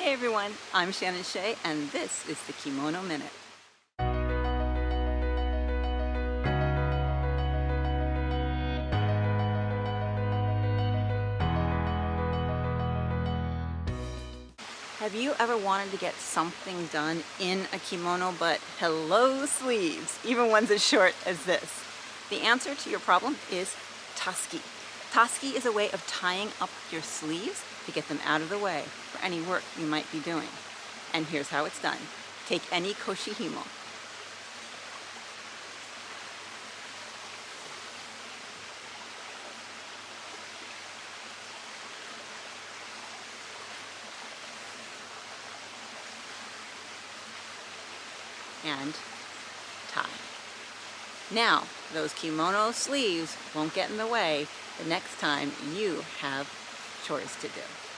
Hey everyone, I'm Shannon Shea and this is the Kimono Minute. Have you ever wanted to get something done in a kimono, but hello sleeves, even ones as short as this? The answer to your problem is Tasuki. Tasuki is a way of tying up your sleeves to get them out of the way for any work you might be doing. And here's how it's done. Take any koshihimo. And tie. Now, those kimono sleeves won't get in the way the next time you have chores to do.